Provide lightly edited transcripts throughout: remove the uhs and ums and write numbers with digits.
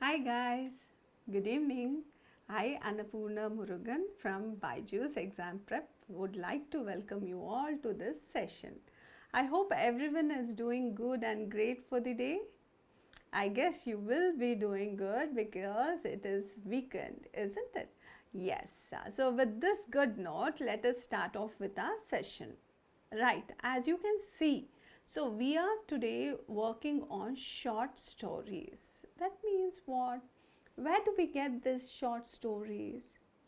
Hi guys, good evening. I, Annapurna Murugan from BYJU'S Exam Prep would like to welcome you all to this session. I hope everyone is doing good and great for the day. I guess you will be doing good because it is weekend, isn't it? Yes, so with this good note, let us start off with our session. Right, as you can see, so we are today working on short stories. That means what? Where do we get these short stories?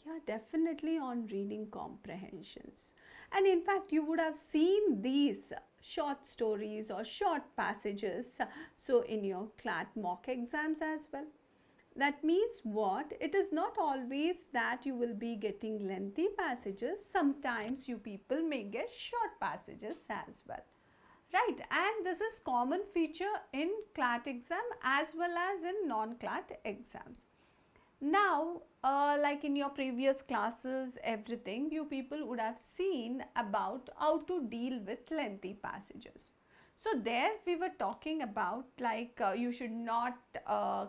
Yeah, definitely on reading comprehensions. And in fact, you would have seen these short stories or short passages so in your CLAT mock exams as well. That means what? It is not always that you will be getting lengthy passages. Sometimes you people may get short passages as well. Right, and this is common feature in CLAT exam as well as in non-CLAT exams. Now, like in your previous classes, everything, you people would have seen about how to deal with lengthy passages. So there we were talking about like you should not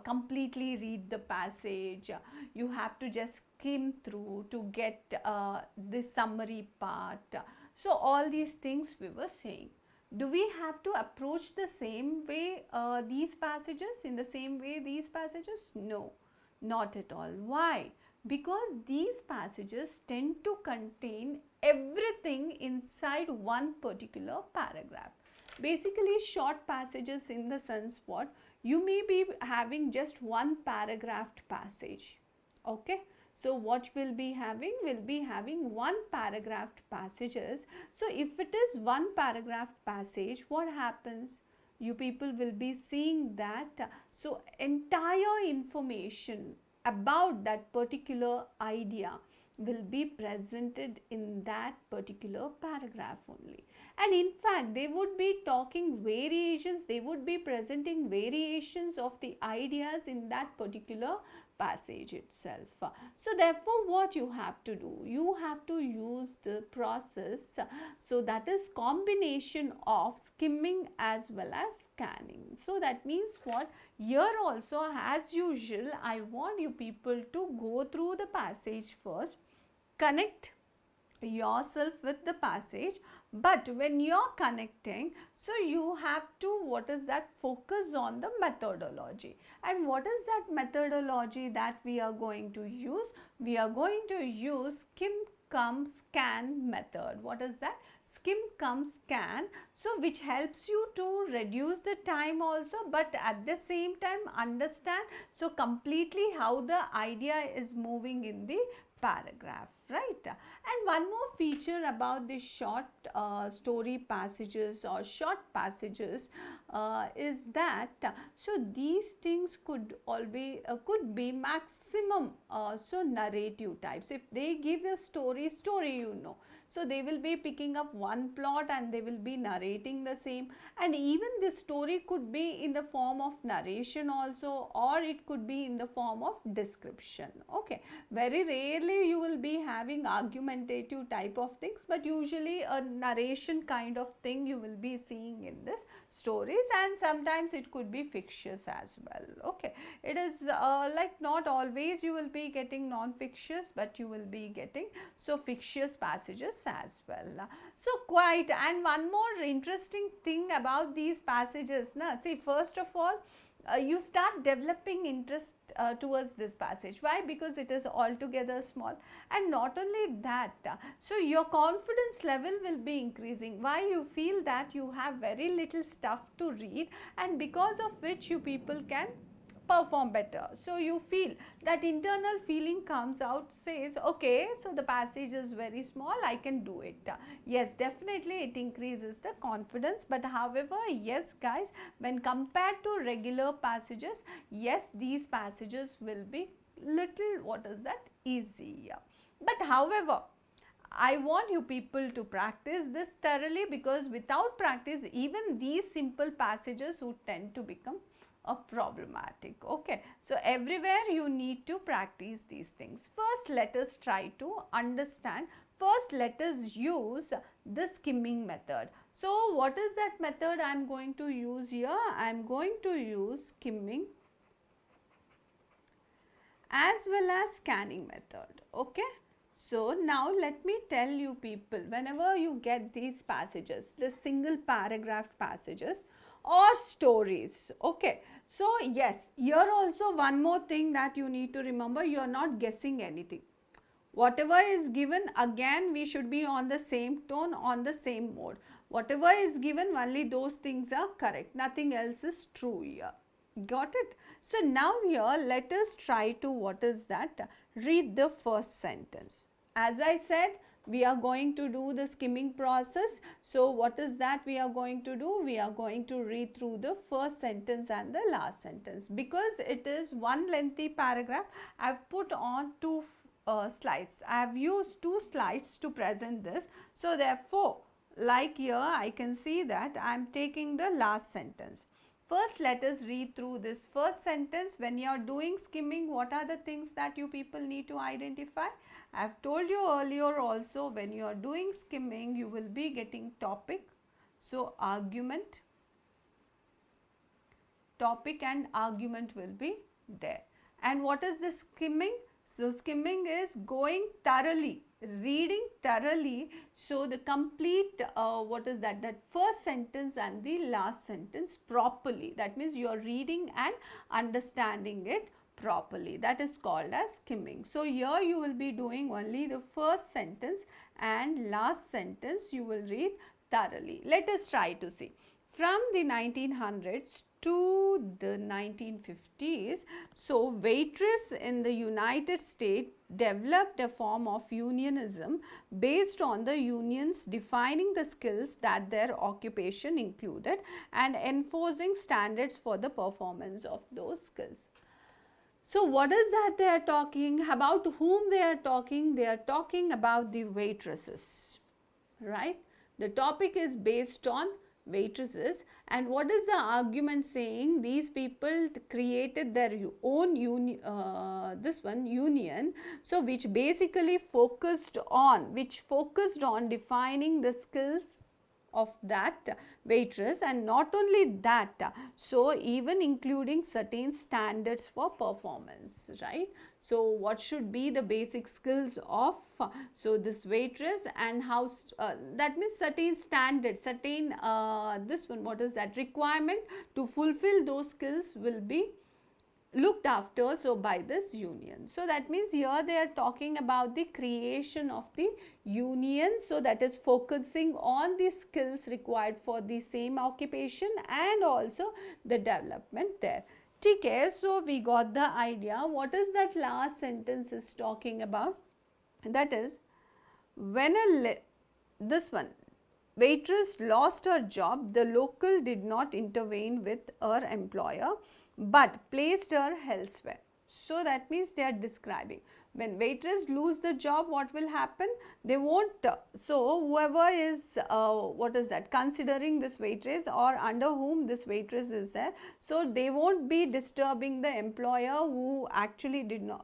completely read the passage. You have to just skim through to get the summary part. So all these things we were saying. Do we have to approach the same way these passages, in the same way these passages? No, not at all. Why? Because these passages tend to contain everything inside one particular paragraph. Basically, short passages in the sense what? You may be having just one paragraphed passage. Okay. So, what will be having? Will be having one paragraphed passages. So, if it is one paragraphed passage, what happens? You people will be seeing that so entire information about that particular idea will be presented in that particular paragraph only. And in fact, they would be talking variations, they would be presenting variations of the ideas in that particular passage itself. So therefore, what you have to do? You have to use the process, so that is combination of skimming as well as scanning. So that means what? Here also, as usual, I want you people to go through the passage first, connect yourself with the passage, but when you're connecting, so you have to, what is that, focus on the methodology. And what is that methodology that we are going to use? We are going to use skim come scan method. What is that? Skim come scan, so which helps you to reduce the time also, but at the same time understand so completely how the idea is moving in the paragraph, right? And one more feature about the short story passages or short passages is that so these things could always could be maximum so narrative types. If they give a story, you know, so they will be picking up one plot and they will be narrating the same, and even this story could be in the form of narration also, or it could be in the form of description. Okay, very rarely you will be having argumentative type of things, but usually a narration kind of thing you will be seeing in this stories, and sometimes it could be fictitious as well. Okay, it is like not always you will be getting non-fictitious, but you will be getting so fictitious passages as well. So quite, and one more interesting thing about these passages, na, see, first of all, you start developing interest towards this passage. Why? Because it is altogether small, and not only that, so your confidence level will be increasing. Why? You feel that you have very little stuff to read, and because of which you people can perform better. So you feel that internal feeling comes out, says, okay, so the passage is very small, I can do it. Yes, definitely it increases the confidence, but however, yes guys, when compared to regular passages, yes, these passages will be little, what is that, easier. But however, I want you people to practice this thoroughly, because without practice, even these simple passages would tend to become problematic. Okay, so everywhere you need to practice these things. First, let us try to understand. First, let us use the skimming method. So what is that method I am going to use here? I am going to use skimming as well as scanning method. Okay. So now let me tell you people, whenever you get these passages, the single paragraph passages or stories, okay. So yes, here also one more thing that you need to remember, you are not guessing anything. Whatever is given, again we should be on the same tone, on the same mode. Whatever is given, only those things are correct, nothing else is true here. Got it? So now here let us try to, what is that, read the first sentence. As I said, we are going to do the skimming process. So what is that we are going to do? We are going to read through the first sentence and the last sentence. Because it is one lengthy paragraph, I have put on two slides. I have used two slides to present this. So therefore, like here I can see that I am taking the last sentence. First, let us read through this first sentence. When you are doing skimming, what are the things that you people need to identify? I have told you earlier also, when you are doing skimming, you will be getting topic. So, argument, topic and argument will be there. And what is the skimming? So, skimming is going thoroughly, reading thoroughly. So, the complete, what is that? That first sentence and the last sentence properly. That means you are reading and understanding it properly. That is called as skimming. So, here you will be doing only the first sentence and last sentence you will read thoroughly. Let us try to see. From the 1900s to the 1950s, so waitress in the United States developed a form of unionism based on the unions defining the skills that their occupation included and enforcing standards for the performance of those skills. So what is that they are talking about? Whom they are talking? They are talking about the waitresses, right? The topic is based on waitresses, and what is the argument saying? These people created their own union, so which basically focused on defining the skills of that waitress, and not only that, so even including certain standards for performance, right? So what should be the basic skills of so this waitress, and how that means certain standards, certain what is that, requirement to fulfill those skills will be looked after so by this union. So that means here they are talking about the creation of the union, so that is focusing on the skills required for the same occupation and also the development there. Okay, so we got the idea. What is that last sentence is talking about? That is, when this one waitress lost her job, the local did not intervene with her employer but placed her elsewhere. So that means they are describing, when waitress lose the job, what will happen? They won't, so whoever is what is that, considering this waitress or under whom this waitress is there, so they won't be disturbing the employer who actually did not,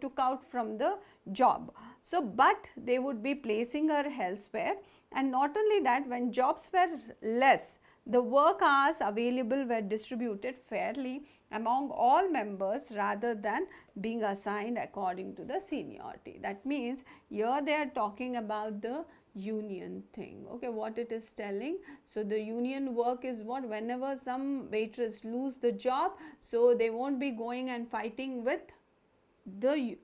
took out from the job. So but they would be placing her elsewhere. And not only that, when jobs were less, the work hours available were distributed fairly among all members rather than being assigned according to the seniority. That means here they are talking about the union thing. Okay, what it is telling? So the union work is what? Whenever some waitress lose the job, so they won't be going and fighting with the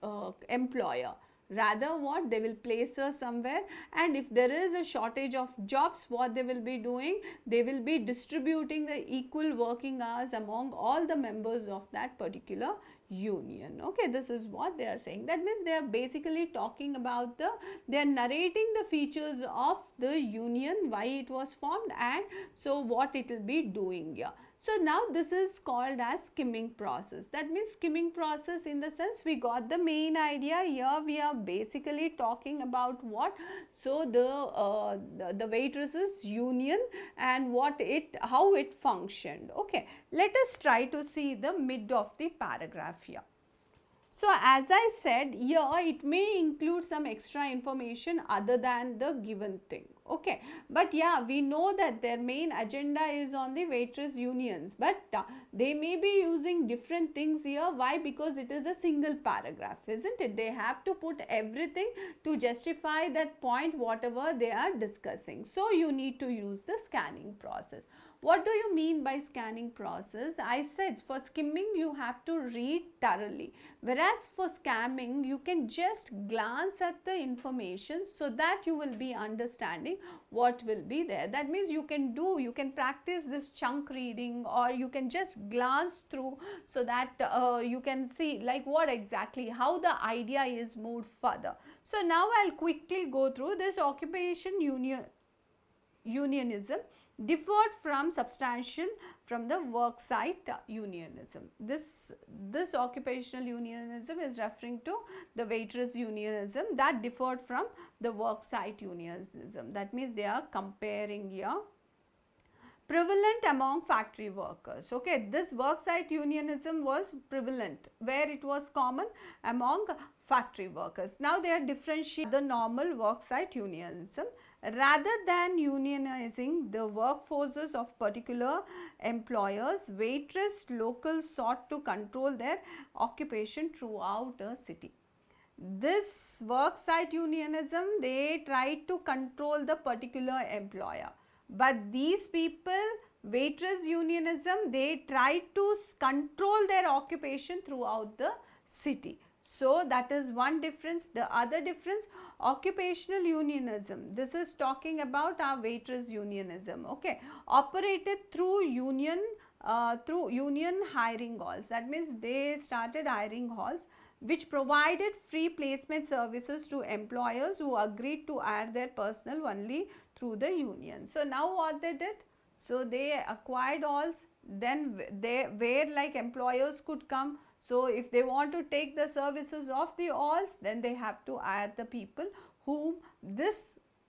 employer. Rather what? They will place her somewhere, and if there is a shortage of jobs, what they will be doing? They will be distributing the equal working hours among all the members of that particular union. Okay, this is what they are saying. That means they are basically talking about they are narrating the features of the union, why it was formed, and so what it will be doing here. So now this is called as skimming process. That means skimming process, in the sense we got the main idea. Here we are basically talking about what? So the waitresses union and how it functioned. Okay, let us try to see the mid of the paragraph here. So as I said, here it may include some extra information other than the given thing. Okay, but yeah, we know that their main agenda is on the waitress unions, but they may be using different things here. Why? Because it is a single paragraph, isn't it? They have to put everything to justify that point, whatever they are discussing. So you need to use the scanning process. What do you mean by scanning process? I said for skimming you have to read thoroughly, whereas for scamming you can just glance at the information so that you will be understanding what will be there. That means you can practice this chunk reading, or you can just glance through so that you can see like what exactly, how the idea is moved further. So now I'll quickly go through this occupation unionism differed from substantial from the worksite unionism. This occupational unionism is referring to the waitress unionism that differed from the worksite unionism. That means they are comparing here. Prevalent among factory workers. Okay, this worksite unionism was prevalent, where it was common among factory workers. Now they are differentiating the normal worksite unionism. Rather than unionizing the workforces of particular employers, waitress locals sought to control their occupation throughout a city. This worksite unionism, they tried to control the particular employer, but these people, waitress unionism, they tried to control their occupation throughout the city. So that is one difference. The other difference, occupational unionism, this is talking about our waitress unionism, okay, operated through union hiring halls. That means they started hiring halls which provided free placement services to employers who agreed to hire their personnel only through the union. So now what they did? So they acquired halls, then where like employers could come. So if they want to take the services of the halls, then they have to hire the people whom this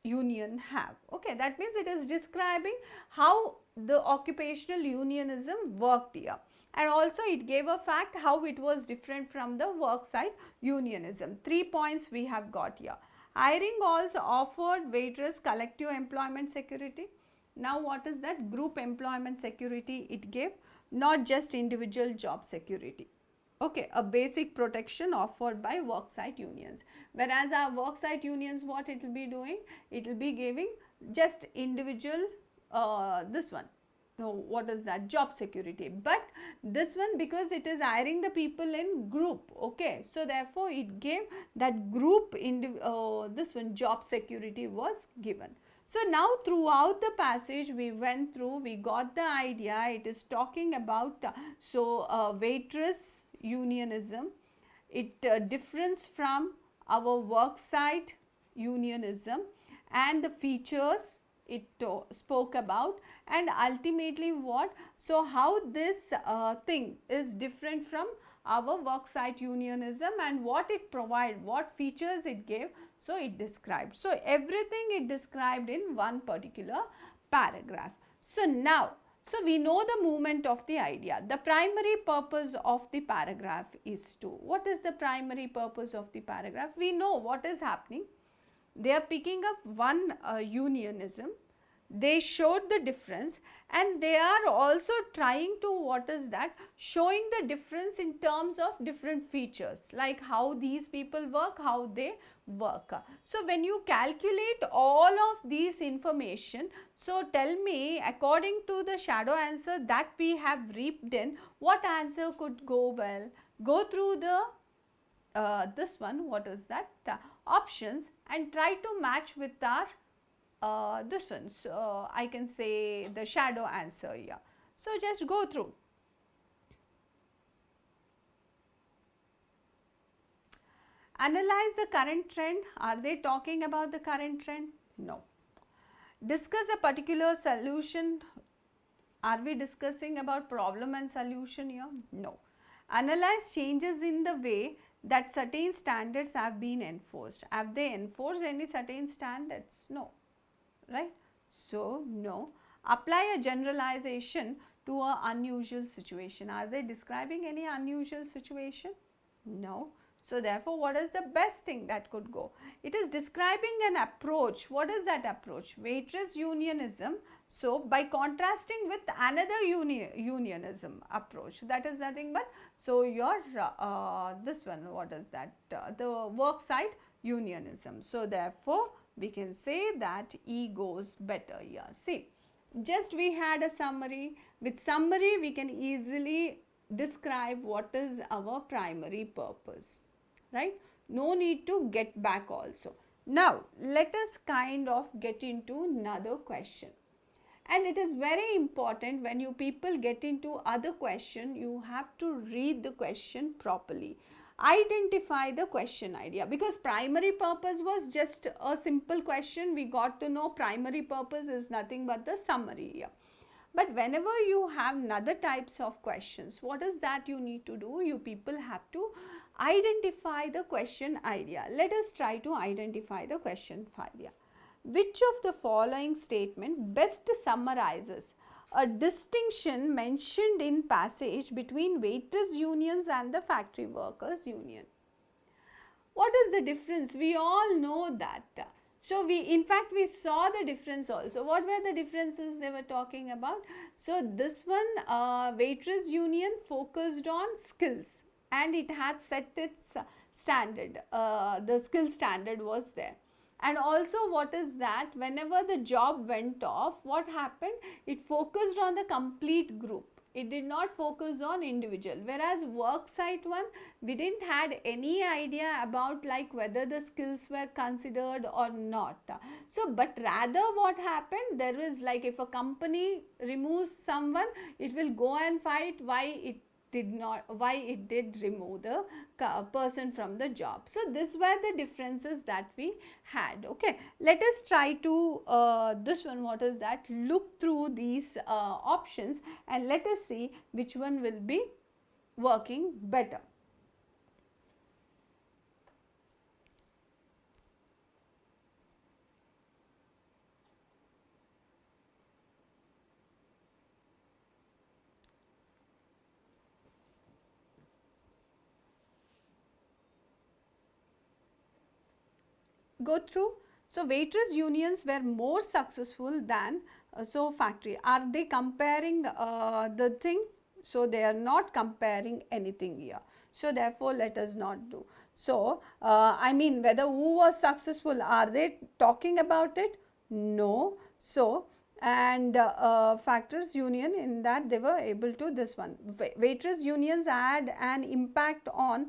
union have. Okay, that means it is describing how the occupational unionism worked here. And also it gave a fact how it was different from the worksite unionism. 3 points we have got here. Hiring halls offered waitress collective employment security. Now what is that? Group employment security it gave, not just individual job security. Okay, a basic protection offered by worksite unions. Whereas our worksite unions, what it will be doing? It will be giving just individual, this one. No, what is that? Job security. But this one, because it is hiring the people in group, okay. So therefore it gave that group, this one job security was given. So now throughout the passage we went through, we got the idea. It is talking about waitress unionism. It differs from our worksite unionism, and the features it spoke about, and ultimately what? So how this thing is different from our worksite unionism, and what it provided, what features it gave. So it described. So everything it described in one particular paragraph. So now, so we know the movement of the idea. The primary purpose of the paragraph is to, what is the primary purpose of the paragraph? We know what is happening. They are picking up one unionism. They showed the difference, and they are also trying to, what is that? Showing the difference in terms of different features, like how these people work, how they work. So when you calculate all of these information, so tell me, according to the shadow answer that we have reaped in, what answer could go well? Go through the this one, what is that? Options, and try to match with our this one. So I can say the shadow answer here. So just go through. Analyze the current trend. Are they talking about the current trend? No. Discuss a particular solution. Are we discussing about problem and solution here? No. Analyze changes in the way that certain standards have been enforced. Have they enforced any certain standards? No. Right? So, no. Apply a generalization to an unusual situation. Are they describing any unusual situation? No. So therefore, what is the best thing that could go? It is describing an approach. What is that approach? Waitress unionism. So by contrasting with another unionism approach, that is nothing but, so your this one, what is that? The worksite unionism. So therefore, we can say that E goes better here. See, just we had a summary. With summary, we can easily describe what is our primary purpose, right? No need to get back also. Now, let us kind of get into another question. And it is very important when you people get into other question, you have to read the question properly. Identify the question idea, because primary purpose was just a simple question. We got to know primary purpose is nothing but the summary here. But whenever you have another types of questions, what is that you need to do? You people have to identify the question idea. Let us try to identify the question idea. Which of the following statement best summarizes a distinction mentioned in passage between waitress unions and the factory workers union? What is the difference? We all know that. So in fact we saw the difference also. What were the differences they were talking about? So this one, waitress union focused on skills, and it had set its standard. The skill standard was there. And also, what is that? Whenever the job went off, what happened? It focused on the complete group. It did not focus on individual. Whereas worksite one, we didn't had any idea about like whether the skills were considered or not. So, but rather what happened? There is like, if a company removes someone, it will go and fight why it did remove the person from the job. So this were the differences that we had. Okay, let us try to this one, what is that? Look through these options and let us see which one will be working better. Go through. So waitress unions were more successful than so factory. Are they comparing the thing? So they are not comparing anything here. So therefore let us not do. So I mean, whether who was successful, are they talking about it? No. So and factors union, in that they were able to this one. Waitress unions had an impact on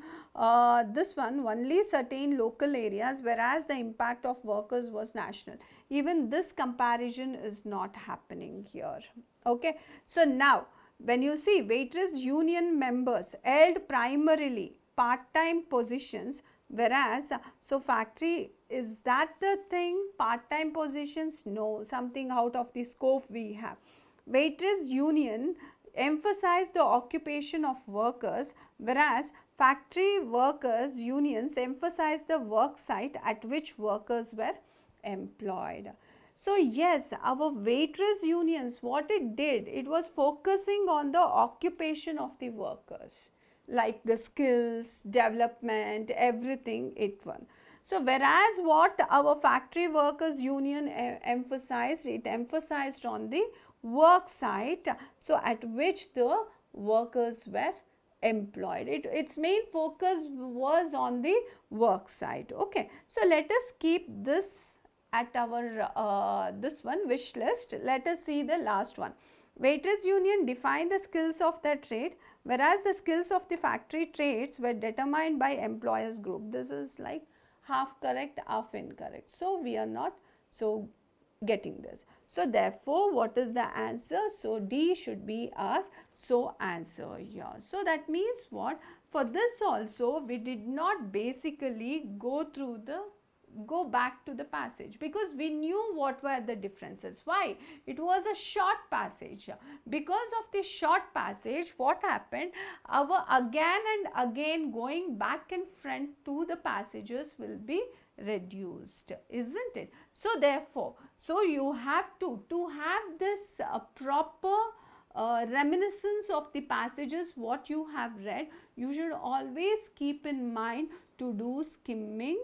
this one only certain local areas, whereas the impact of workers was national. Even this comparison is not happening here. Okay. So now when you see waitress union members held primarily part-time positions, whereas so factory, is that the thing? Part-time positions? No, something out of the scope we have. Waitress union emphasize the occupation of workers, whereas factory workers unions emphasize the work site at which workers were employed. So yes, our waitress unions, what it did, it was focusing on the occupation of the workers, like the skills, development, everything it won. So whereas what our factory workers union emphasized, it emphasized on the work site, so at which the workers were employed. Its main focus was on the work site. Okay. So let us keep this at our this one wish list. Let us see the last one. Waitress union defined the skills of their trade, whereas the skills of the factory trades were determined by employers group. This is like half correct, half incorrect. So we are not so getting this. So therefore, what is the answer? So D should be our so answer here. So that means what? For this also, we did not basically go back to the passage, because we knew what were the differences. Why? It was a short passage. Because of the short passage, what happened? Our again and again going back and front to the passages will be reduced, isn't it? So therefore, so you have to have this proper reminiscence of the passages what you have read, you should always keep in mind to do skimming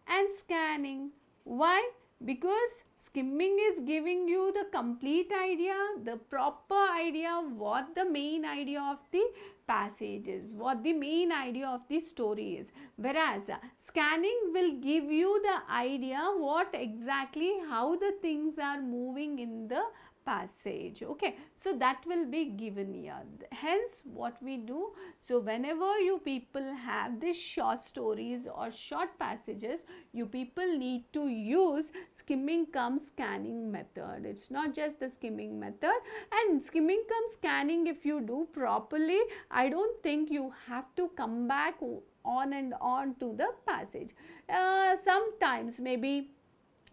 and scanning. Why? Because skimming is giving you the complete idea, the proper idea of what the main idea of the passage is, what the main idea of the story is. Whereas scanning will give you the idea what exactly how the things are moving in the passage. Okay, so that will be given here. Hence what we do, so whenever you people have these short stories or short passages, you people need to use skimming cum scanning method. It's not just the skimming method, and skimming cum scanning if you do properly, I don't think you have to come back on and on to the passage. Sometimes maybe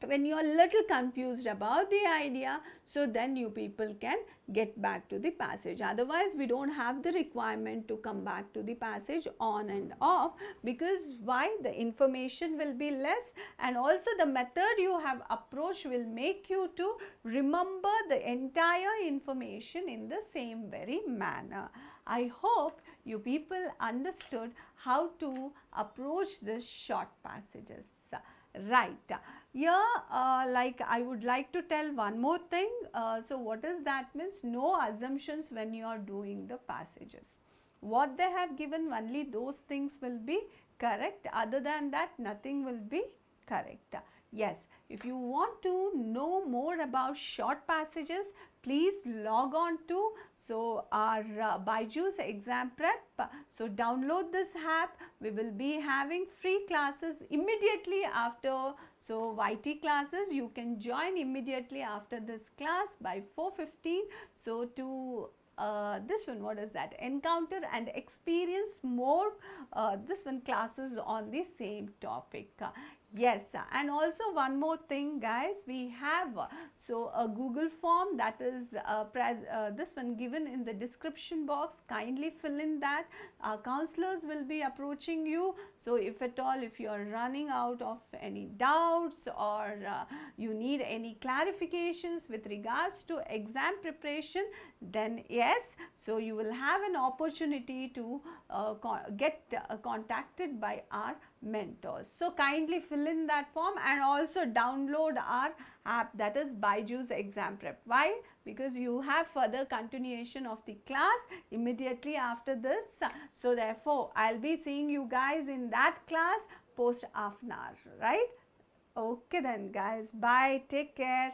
when you are little confused about the idea, so then you people can get back to the passage. Otherwise we don't have the requirement to come back to the passage on and off, because why? The information will be less, and also the method you have approached will make you to remember the entire information in the same very manner. I hope you people understood how to approach the short passages. Right. Here, like I would like to tell one more thing. So what does that means? No assumptions when you are doing the passages. What they have given, only those things will be correct. Other than that, nothing will be correct. Yes, if you want to know more about short passages, please log on to our BYJU'S exam prep. So download this app. We will be having free classes immediately after. So YT classes, you can join immediately after this class by 4:15. So to this one, what is that? Encounter and experience more this one classes on the same topic. Yes, and also one more thing guys, we have so a Google form that is this one given in the description box. Kindly fill in that. Our counselors will be approaching you. So if at all, if you are running out of any doubts or you need any clarifications with regards to exam preparation, then yes, so you will have an opportunity to get contacted by our mentors. So kindly fill in that form and also download our app, that is BYJU'S exam prep. Why? Because you have further continuation of the class immediately after this. So therefore I'll be seeing you guys in that class post half an hour, right? Okay then guys, bye, take care.